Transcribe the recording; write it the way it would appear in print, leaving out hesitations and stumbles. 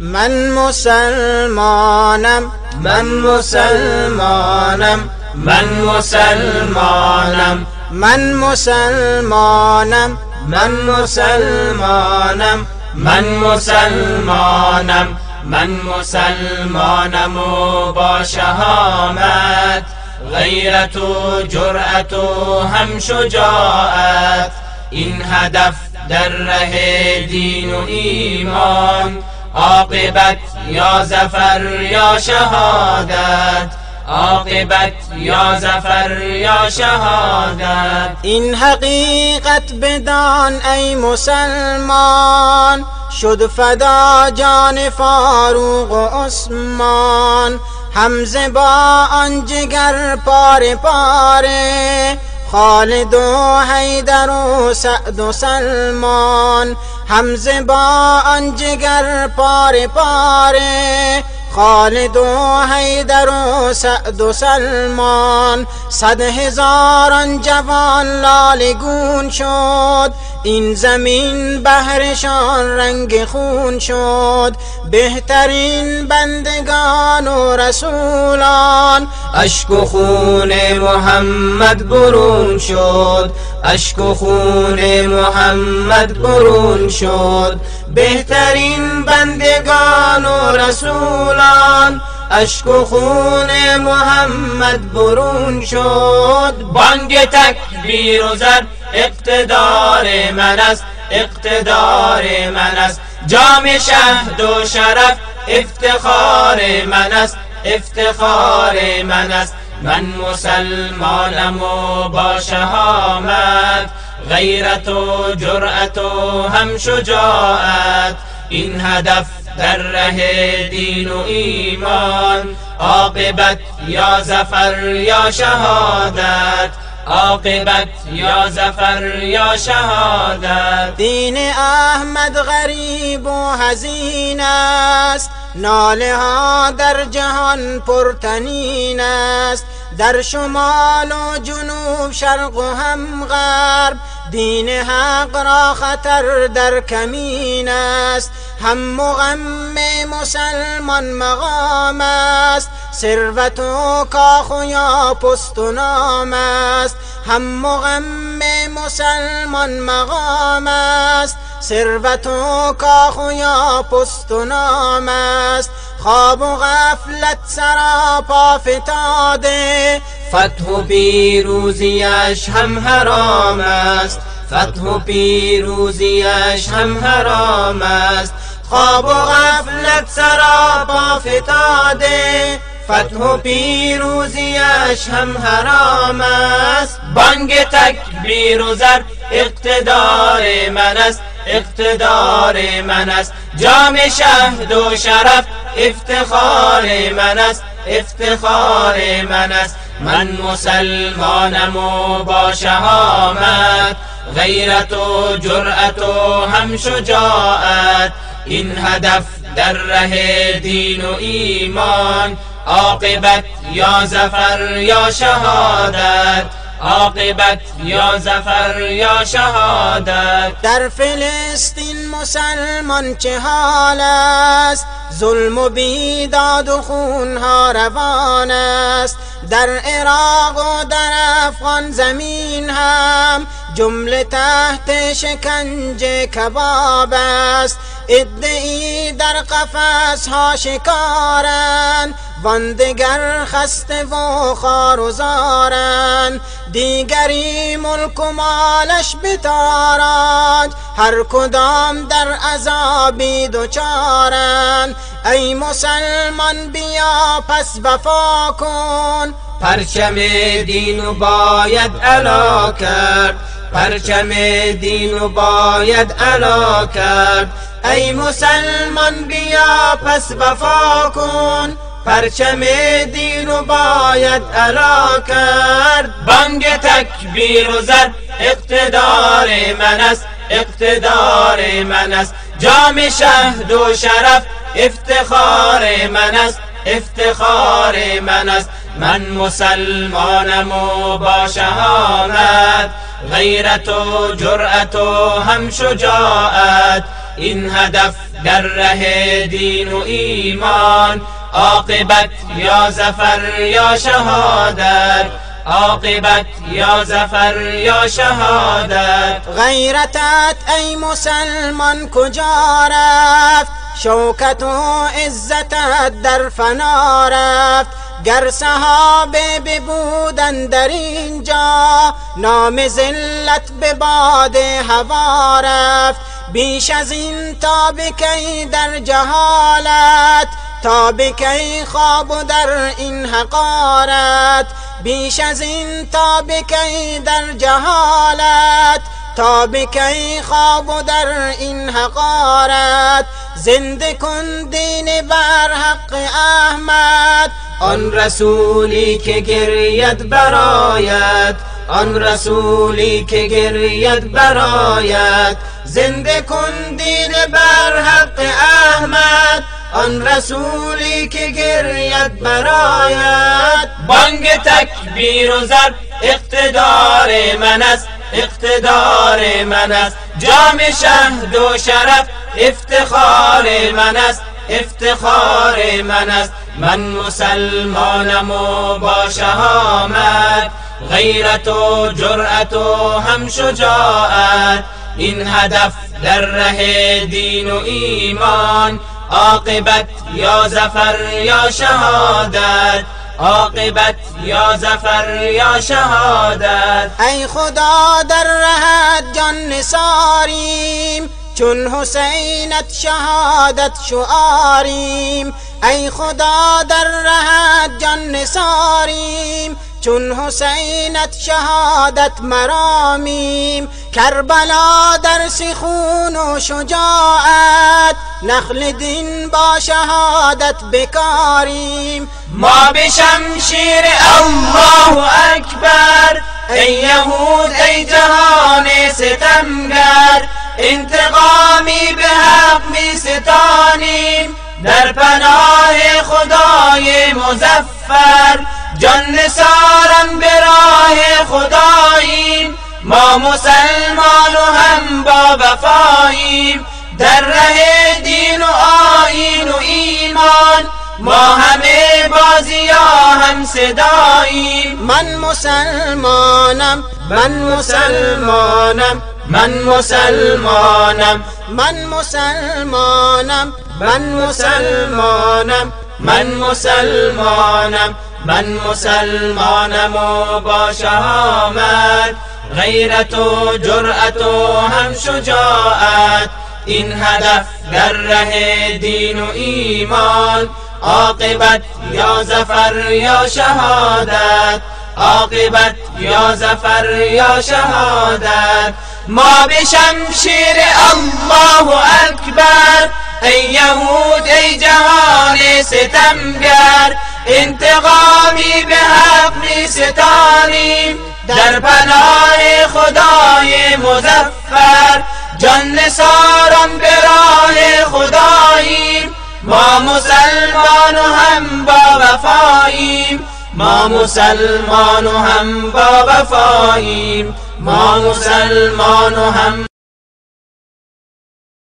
من مسلمانم، من مسلمانم، من مسلمانم، من مسلمانم، من مسلمانم، من مسلمانم، من مسلمانم و با شهامت، غیرت و جرأت و هم شجاعت، این هدف در ره دین و ایمان، عاقبت یا ظفر یا شهادت، عاقبت یا ظفر یا شهادت. این حقیقت بدان ای مسلمان، شد فدا جان فاروق و عثمان، حمزه با آن جگر پاره پاره، خالد و حیدر و سعد و سلمان، حمزه با آن جگر پاره پاره، خالد و حیدر و سعد و سلمان، 100,000 جوان لالگون شد، این زمین بهرشان رنگ خون شد، بهترین بندگان و رسولان، اشک و خون محمد برون شد، اشک و خون محمد برون شد، بهترین بندگان و رسولان، اشک و خون محمد برون شد. بانگ تکبیر و زر اقتدار من است، اقتدار من است، جام شهد و شرف افتخار من است، افتخار من است. من مسلمانم و با شهامت، غیرت و جرأت و هم شجاعت، این هدف در ره دین و ایمان، عاقبت یا ظفر یا شهادت، عاقبت یا ظفر یا شهادت. دین احمد غریب و حزین است، ناله ها در جهان پرطنین است، در شمال و جنوب شرق و هم غرب، دین حق را خطر در کمین است، هم و غم مسلمان مقام است، ثروت و کاخ و یا پست و نام است، هم و غم مسلمان مقام است، ثروت و کاخ و یا پست و نام است، خواب و غفلت سراپا فتاده، فتح و پیروزیش هم حرام است، فتح و پیروزیش هم حرام است، خواب و غفلت سراپا فتاده، فتح و پیروزیش هم حرام است. بانگ تکبیر و زر اقتدار من است، اقتدار من است، جام شهد و شرف افتخار من است، افتخار من است. من مسلمانم و با شهامت، غیرت و جرأت و هم شجاعت، این هدف در ره دین و ایمان، عاقبت یا ظفر یا شهادت، عاقبت یا ظفر یا شهادت. در فلسطین مسلمان چه حال است، ظلم و بیداد و خونها روان است، در عراق و در افغان زمین هم جمله تحت شکنجه کباب است، ادعی در قفس ها شکارند، واندگر خسته و خوار و زارند، دیگری ملک و مالش بتاراج، هر کدام در عذابی دوچارند. ای مسلمان بیا پس وفا کن، پرچم دینو باید علا کرد، پرچم دینو باید علا کرد. ای مسلمان بیا پس وفا کن، پرچم دینو باید علا کرد. بانگ تکبیر و زر اقتدار من است، اقتدار من است، جام شهد و شرف افتخار من است، افتخار من است. من مسلمانم و با شهامت، غیرت و جرأت و هم شجاعت، این هدف در ره دین و ایمان. عاقبت یا ظفر یا شهادت، عاقبت یا ظفر یا شهادت. غیرتت ای مسلمان کجا رفت؟ شوکت و عزتت در فنا رفت. گر صحابه ببودن در اینجا، نام ذلت به باد هوا رفت. بیش از این تا بکی در جهالت، تا بکی خواب و در این حقارت. بیش از این تا بکی در جهالت، تا بکی خواب و در این حقارت. زنده کن دین بر حق احمد، آن رسولی که گرید برایت، آن رسولی که گرید برایت. زنده کن دین بر حق احمد، آن رسولی که گرید برایت. بانگ تکبیر و ضرب اقتدار من است، اقتدار من است. جام شهد و شرف افتخار من است، افتخار من است. من مسلمانم و با شهامت، غیرت و جرأت و هم شجاعت. این هدف در ره دین و ایمان. عاقبت یا ظفر یا شهادت، عاقبت یا ظفر یا شهادت. ای خدا در رهت جان نثاریم، چون حسینت شهادت شعاریم. ای خدا در رهت جان نثاریم، چون حسینت شهادت مرامیم. کربلا درس خون و شجاعت، نخل دین با شهادت بکاریم. ما به شمشیر الله اکبر، ای یهود ای جهان ستمگر. انتقامی به حق می ستانیم، در پناه خدای مظفر. جان نثاران به راه خداییم، ما مسلمان و هم با وفاییم. در ره دین و آیین و ایمان، ما همه بازیا هم صداییم. من مسلمانم، من مسلمانم، من مسلمانم، من مسلمانم، من مسلمانم، من مسلمانم. من مسلمانم و با شهامت، غیرت و جرأت و هم شجاعت. این هدف در ره دین و ایمان. عاقبت یا ظفر یا شهادت، عاقبت یا ظفر یا شهادت. ما به شمشیر الله اکبر، ای یهود ای جهان ستمگر. انتقامی به حق می ستانیم، در پناه خدای مظفر. جان نثاران به راه خداییم، ما مسلمان و هم با وفاییم. ما مسلمان و هم با وفاییم، ما مسلمان و هم